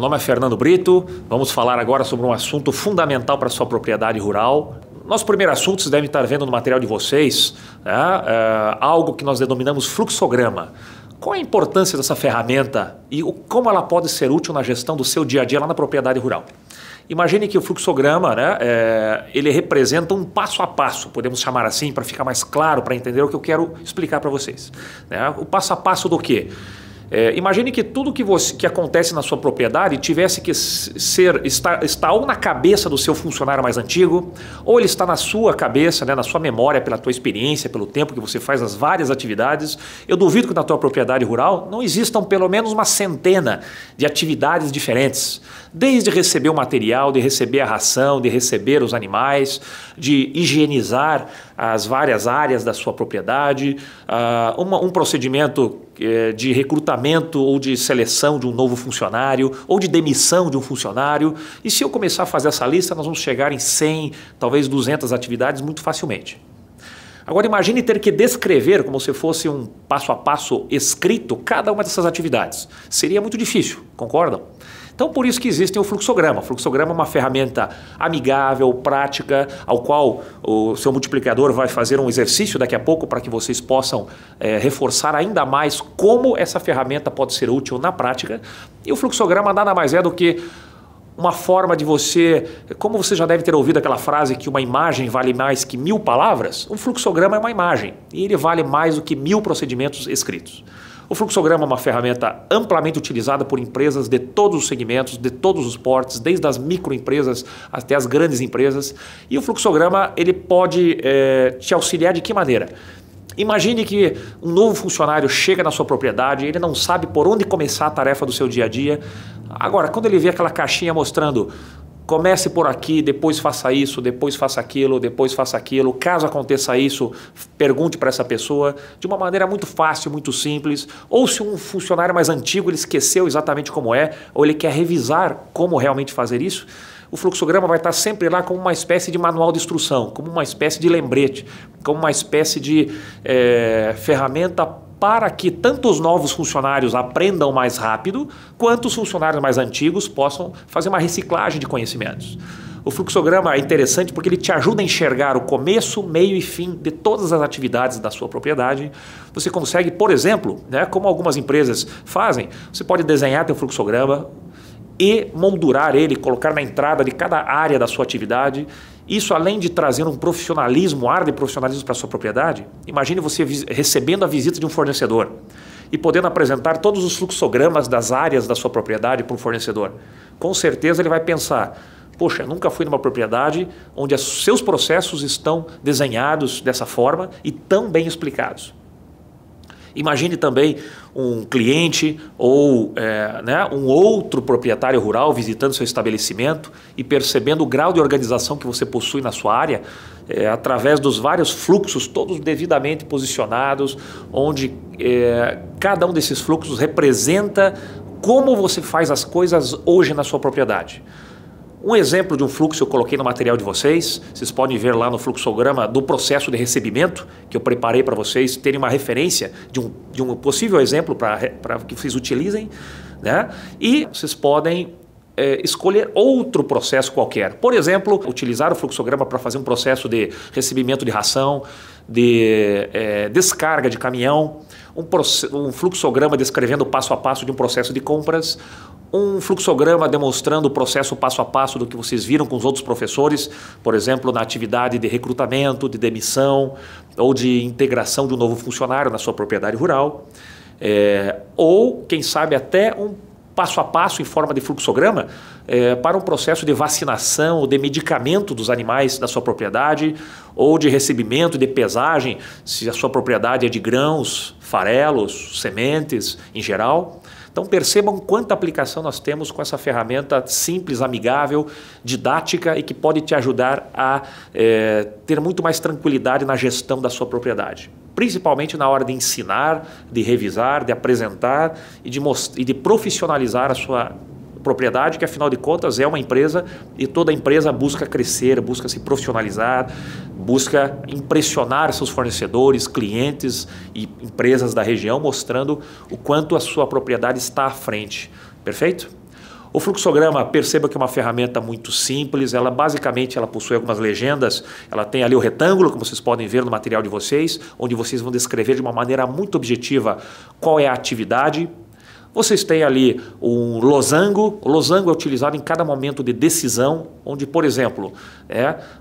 meu nome é Fernando Brito, vamos falar agora sobre um assunto fundamental para a sua propriedade rural. Nosso primeiro assunto, vocês devem estar vendo no material de vocês, algo que nós denominamos fluxograma. Qual a importância dessa ferramenta e como ela pode ser útil na gestão do seu dia a dia lá na propriedade rural? Imagine que o fluxograma, ele representa um passo a passo, podemos chamar assim, para ficar mais claro, para entender o que eu quero explicar para vocês. O passo a passo do quê? Imagine que tudo que acontece na sua propriedade tivesse que estar ou na cabeça do seu funcionário mais antigo, ou ele está na sua cabeça, na sua memória, pela tua experiência, pelo tempo que você faz as várias atividades. Eu duvido que na tua propriedade rural não existam pelo menos uma centena de atividades diferentes, desde receber o material, de receber a ração, de receber os animais, de higienizar as várias áreas da sua propriedade, um procedimento de recrutamento ou de seleção de um novo funcionário ou de demissão de um funcionário. E se eu começar a fazer essa lista, nós vamos chegar em 100, talvez 200 atividades muito facilmente. Agora imagine ter que descrever como se fosse um passo a passo escrito cada uma dessas atividades. Seria muito difícil, concordam? Então por isso que existe o fluxograma. O fluxograma é uma ferramenta amigável, prática, ao qual o seu multiplicador vai fazer um exercício daqui a pouco para que vocês possam reforçar ainda mais como essa ferramenta pode ser útil na prática. E o fluxograma nada mais é do que uma forma de você, como você já deve ter ouvido aquela frase que uma imagem vale mais que 1000 palavras, um fluxograma é uma imagem e ele vale mais do que 1000 procedimentos escritos. O fluxograma é uma ferramenta amplamente utilizada por empresas de todos os segmentos, de todos os portes, desde as microempresas até as grandes empresas. E o fluxograma ele pode te auxiliar de que maneira? Imagine que um novo funcionário chega na sua propriedade, ele não sabe por onde começar a tarefa do seu dia a dia. Agora, quando ele vê aquela caixinha mostrando comece por aqui, depois faça isso, depois faça aquilo, depois faça aquilo. Caso aconteça isso, pergunte para essa pessoa de uma maneira muito fácil, muito simples. Ou se um funcionário mais antigo ele esqueceu exatamente como é, ou ele quer revisar como realmente fazer isso, o fluxograma vai estar sempre lá como uma espécie de manual de instrução, como uma espécie de lembrete, como uma espécie de ferramenta para que tanto os novos funcionários aprendam mais rápido, quanto os funcionários mais antigos possam fazer uma reciclagem de conhecimentos. O fluxograma é interessante porque ele te ajuda a enxergar o começo, meio e fim de todas as atividades da sua propriedade. Você consegue, por exemplo, como algumas empresas fazem, você pode desenhar teu fluxograma e moldurar ele, colocar na entrada de cada área da sua atividade. Isso, além de trazer um profissionalismo, ar de profissionalismo para a sua propriedade, imagine você recebendo a visita de um fornecedor e podendo apresentar todos os fluxogramas das áreas da sua propriedade para um fornecedor. Com certeza ele vai pensar, poxa, nunca fui numa propriedade onde os seus processos estão desenhados dessa forma e tão bem explicados. Imagine também um cliente ou um outro proprietário rural visitando seu estabelecimento e percebendo o grau de organização que você possui na sua área, através dos vários fluxos, todos devidamente posicionados, onde cada um desses fluxos representa como você faz as coisas hoje na sua propriedade. Um exemplo de um fluxo eu coloquei no material de vocês, vocês podem ver lá no fluxograma do processo de recebimento, que eu preparei para vocês terem uma referência de um possível exemplo para que vocês utilizem, E vocês podem escolher outro processo qualquer. Por exemplo, utilizar o fluxograma para fazer um processo de recebimento de ração, de descarga de caminhão, um fluxograma descrevendo o passo a passo de um processo de compras, um fluxograma demonstrando o processo passo a passo do que vocês viram com os outros professores, por exemplo, na atividade de recrutamento, de demissão ou de integração de um novo funcionário na sua propriedade rural, ou, quem sabe, até um passo a passo em forma de fluxograma para um processo de vacinação ou de medicamento dos animais da sua propriedade ou de recebimento, de pesagem, se a sua propriedade é de grãos, farelos, sementes em geral. Então percebam quanta aplicação nós temos com essa ferramenta simples, amigável, didática e que pode te ajudar a ter muito mais tranquilidade na gestão da sua propriedade. Principalmente na hora de ensinar, de revisar, de apresentar e de profissionalizar a sua propriedade, que afinal de contas é uma empresa e toda empresa busca crescer, busca se profissionalizar, busca impressionar seus fornecedores, clientes e empresas da região, mostrando o quanto a sua propriedade está à frente. Perfeito? O fluxograma, perceba que é uma ferramenta muito simples, ela basicamente possui algumas legendas, ela tem ali o retângulo, como vocês podem ver no material de vocês, onde vocês vão descrever de uma maneira muito objetiva qual é a atividade. Vocês têm ali um losango, o losango é utilizado em cada momento de decisão, onde, por exemplo,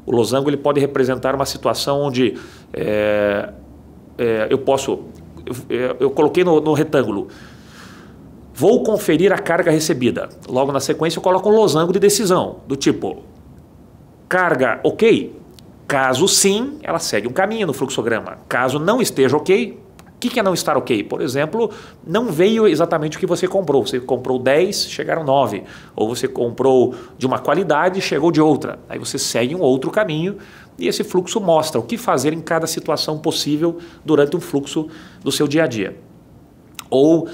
o losango ele pode representar uma situação onde eu coloquei no retângulo, vou conferir a carga recebida. Logo na sequência eu coloco um losango de decisão, do tipo, carga ok? Caso sim, ela segue um caminho no fluxograma. Caso não esteja ok, o que é não estar ok? Por exemplo, não veio exatamente o que você comprou. Você comprou 10, chegaram 9. Ou você comprou de uma qualidade e chegou de outra. Aí você segue um outro caminho e esse fluxo mostra o que fazer em cada situação possível durante o fluxo do seu dia a dia. Ou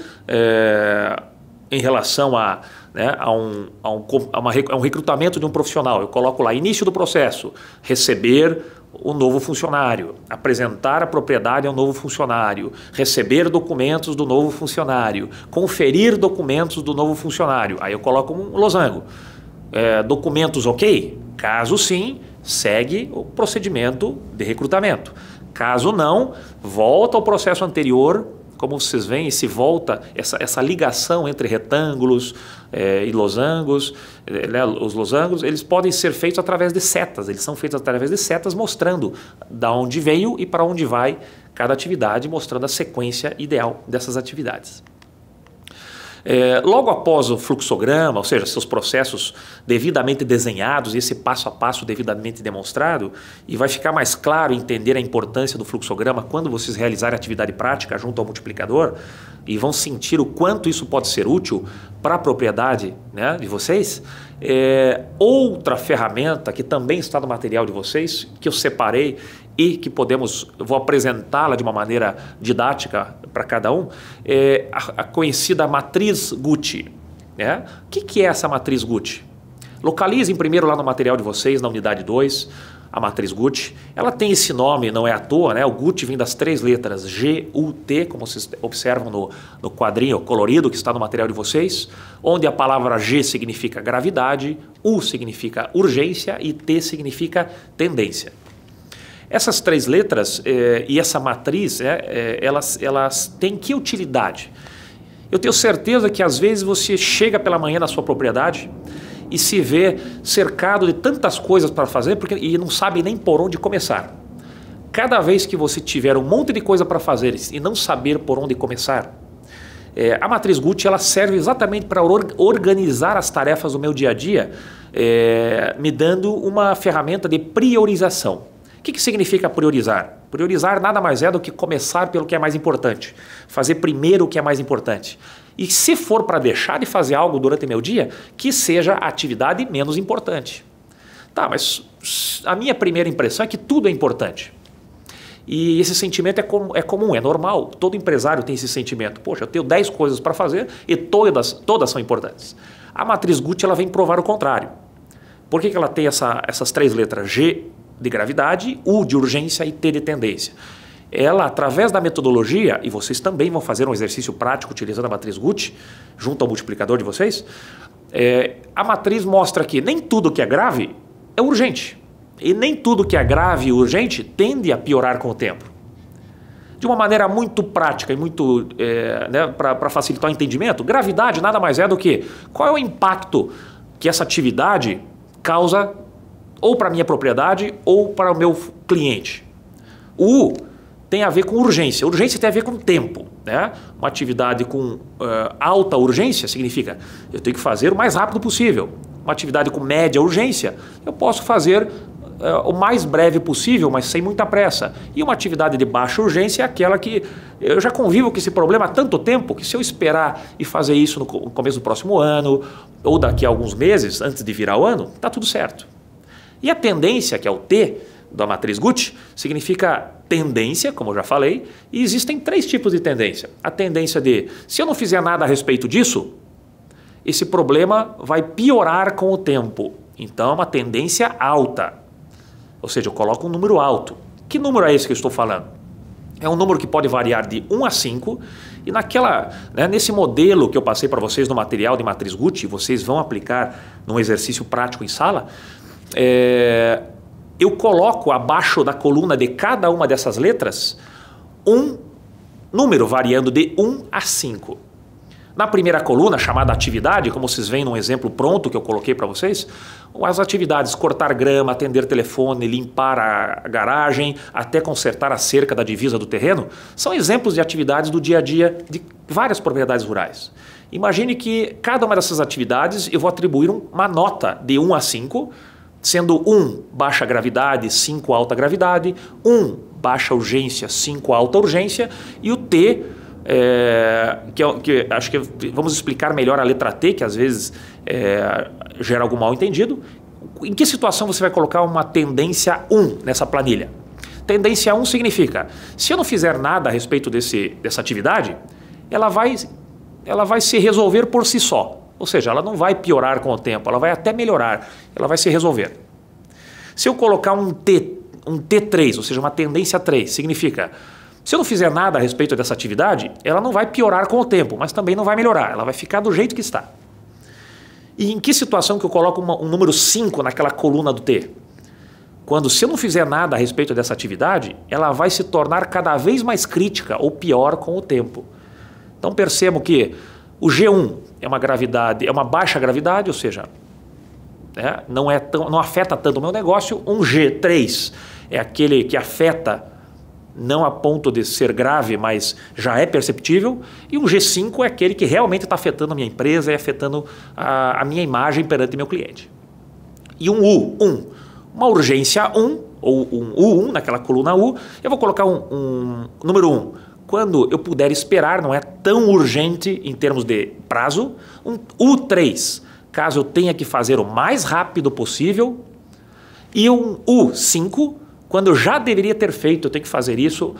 em relação a um recrutamento de um profissional, eu coloco lá início do processo, receber o novo funcionário, apresentar a propriedade ao novo funcionário, receber documentos do novo funcionário, conferir documentos do novo funcionário. Aí eu coloco um losango. Documentos ok? Caso sim, segue o procedimento de recrutamento. Caso não, volta ao processo anterior. Como vocês veem, se volta essa ligação entre retângulos e losangos, os losangos, eles podem ser feitos através de setas, eles são feitos através de setas mostrando da onde veio e para onde vai cada atividade, mostrando a sequência ideal dessas atividades. Logo após o fluxograma, ou seja, seus processos devidamente desenhados e esse passo a passo devidamente demonstrado, e vai ficar mais claro entender a importância do fluxograma quando vocês realizarem a atividade prática junto ao multiplicador e vão sentir o quanto isso pode ser útil para a propriedade, né, de vocês. Outra ferramenta que também está no material de vocês, que eu separei e que vou apresentá-la de uma maneira didática para cada um, é a conhecida matriz Gucci. O que é essa matriz Gucci? Localizem primeiro lá no material de vocês, na unidade 2, a matriz Gucci. Ela tem esse nome, não é à toa, né? O Gucci vem das 3 letras G-U-T, como vocês observam no quadrinho colorido que está no material de vocês, onde a palavra G significa gravidade, U significa urgência e T significa tendência. Essas 3 letras e essa matriz, elas têm que utilidade? Eu tenho certeza que às vezes você chega pela manhã na sua propriedade e se vê cercado de tantas coisas para fazer e não sabe nem por onde começar. Cada vez que você tiver um monte de coisa para fazer e não saber por onde começar, a matriz Gucci ela serve exatamente para organizar as tarefas do meu dia a dia, me dando uma ferramenta de priorização. O que significa priorizar? Priorizar nada mais é do que começar pelo que é mais importante, fazer primeiro o que é mais importante. E se for para deixar de fazer algo durante meu dia, que seja a atividade menos importante. Tá, mas a minha primeira impressão é que tudo é importante. E esse sentimento é comum, é normal. Todo empresário tem esse sentimento. Poxa, eu tenho 10 coisas para fazer e todas são importantes. A matriz Gucci ela vem provar o contrário. Por que ela tem essas 3 letras? G de gravidade, U de urgência e T de tendência. Ela, através da metodologia, e vocês também vão fazer um exercício prático utilizando a matriz Gucci, junto ao multiplicador de vocês, a matriz mostra que nem tudo que é grave é urgente. E nem tudo que é grave e urgente tende a piorar com o tempo. De uma maneira muito prática e muito para facilitar o entendimento, gravidade nada mais é do que qual é o impacto que essa atividade causa ou para a minha propriedade ou para o meu cliente. O U tem a ver com urgência. Urgência tem a ver com tempo. Uma atividade com alta urgência significa eu tenho que fazer o mais rápido possível. Uma atividade com média urgência, eu posso fazer o mais breve possível, mas sem muita pressa. E uma atividade de baixa urgência é aquela que eu já convivo com esse problema há tanto tempo que se eu esperar e fazer isso no começo do próximo ano ou daqui a alguns meses, antes de virar o ano, está tudo certo. E a tendência, que é o T da matriz Gucci, significa tendência, como eu já falei, e existem 3 tipos de tendência. A tendência de, se eu não fizer nada a respeito disso, esse problema vai piorar com o tempo. Então é uma tendência alta. Ou seja, eu coloco um número alto. Que número é esse que eu estou falando? É um número que pode variar de 1 a 5 e nesse modelo que eu passei para vocês no material de matriz Gucci, vocês vão aplicar num exercício prático em sala, eu coloco abaixo da coluna de cada uma dessas letras um número variando de 1 a 5. Na primeira coluna, chamada atividade, como vocês veem num exemplo pronto que eu coloquei para vocês, as atividades cortar grama, atender telefone, limpar a garagem, até consertar a cerca da divisa do terreno, são exemplos de atividades do dia a dia de várias propriedades rurais. Imagine que cada uma dessas atividades eu vou atribuir uma nota de 1 a 5, sendo 1 baixa gravidade, 5 alta gravidade, 1 baixa urgência, 5 alta urgência e o T, que acho que vamos explicar melhor a letra T, que às vezes gera algum mal entendido. Em que situação você vai colocar uma tendência 1 nessa planilha? Tendência 1 significa, se eu não fizer nada a respeito dessa atividade, ela vai se resolver por si só. Ou seja, ela não vai piorar com o tempo, ela vai até melhorar, ela vai se resolver. Se eu colocar um T3, ou seja, uma tendência 3, significa, se eu não fizer nada a respeito dessa atividade, ela não vai piorar com o tempo, mas também não vai melhorar, ela vai ficar do jeito que está. E em que situação que eu coloco um número 5 naquela coluna do T? Quando, se eu não fizer nada a respeito dessa atividade, ela vai se tornar cada vez mais crítica ou pior com o tempo. Então percebam que o G1 é uma baixa gravidade, ou seja, não afeta tanto o meu negócio. Um G3 é aquele que afeta, não a ponto de ser grave, mas já é perceptível. E um G5 é aquele que realmente está afetando a minha empresa e afetando a minha imagem perante meu cliente. E um U1, uma urgência 1, ou um U1 naquela coluna U, eu vou colocar um número 1. Quando eu puder esperar, não é tão urgente em termos de prazo. Um U3, caso eu tenha que fazer o mais rápido possível. E um U5, quando eu já deveria ter feito, eu tenho que fazer isso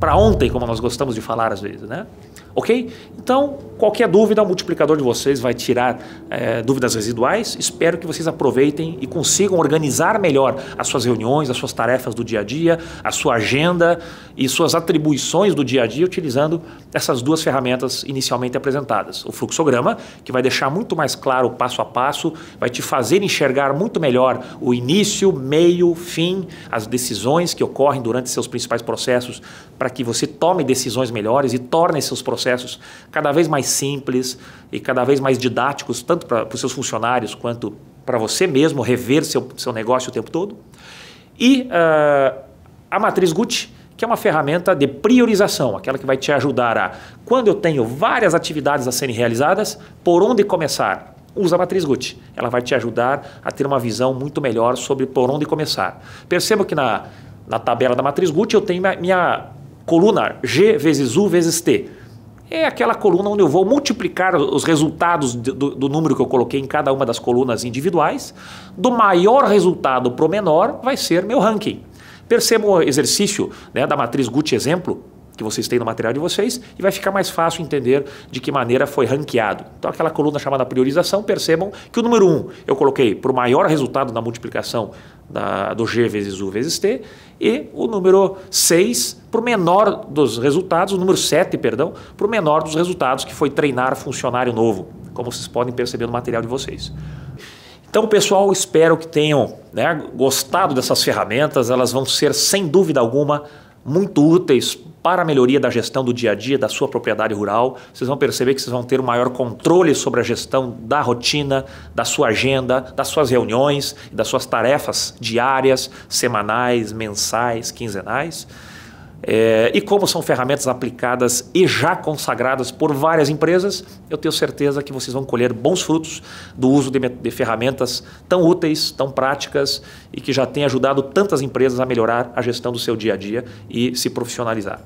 para ontem, como nós gostamos de falar às vezes, né? Ok? Então, qualquer dúvida, o multiplicador de vocês vai tirar dúvidas residuais. Espero que vocês aproveitem e consigam organizar melhor as suas reuniões, as suas tarefas do dia a dia, a sua agenda e suas atribuições do dia a dia utilizando essas duas ferramentas inicialmente apresentadas. O fluxograma, que vai deixar muito mais claro o passo a passo, vai te fazer enxergar muito melhor o início, meio, fim, as decisões que ocorrem durante seus principais processos para que você tome decisões melhores e torne seus processos cada vez mais simples e cada vez mais didáticos, tanto para os seus funcionários quanto para você mesmo rever seu negócio o tempo todo. E a matriz Gucci, que é uma ferramenta de priorização, aquela que vai te ajudar quando eu tenho várias atividades a serem realizadas, por onde começar? Usa a matriz Gucci. Ela vai te ajudar a ter uma visão muito melhor sobre por onde começar. Perceba que na tabela da matriz Gucci eu tenho minha coluna G vezes U vezes T. É aquela coluna onde eu vou multiplicar os resultados do número que eu coloquei em cada uma das colunas individuais. Do maior resultado para o menor vai ser meu ranking. Percebam o exercício da matriz Gucci exemplo que vocês têm no material de vocês e vai ficar mais fácil entender de que maneira foi ranqueado. Então aquela coluna chamada priorização, percebam que o número 1 eu coloquei para o maior resultado da multiplicação do G vezes U vezes T e o número 6 para o menor dos resultados, o número 7, perdão, para o menor dos resultados que foi treinar funcionário novo, como vocês podem perceber no material de vocês. Então, pessoal, espero que tenham gostado dessas ferramentas, elas vão ser, sem dúvida alguma, muito úteis para a melhoria da gestão do dia a dia da sua propriedade rural. Vocês vão perceber que vocês vão ter um maior controle sobre a gestão da rotina, da sua agenda, das suas reuniões, das suas tarefas diárias, semanais, mensais, quinzenais. E como são ferramentas aplicadas e já consagradas por várias empresas, eu tenho certeza que vocês vão colher bons frutos do uso de ferramentas tão úteis, tão práticas e que já têm ajudado tantas empresas a melhorar a gestão do seu dia a dia e se profissionalizar.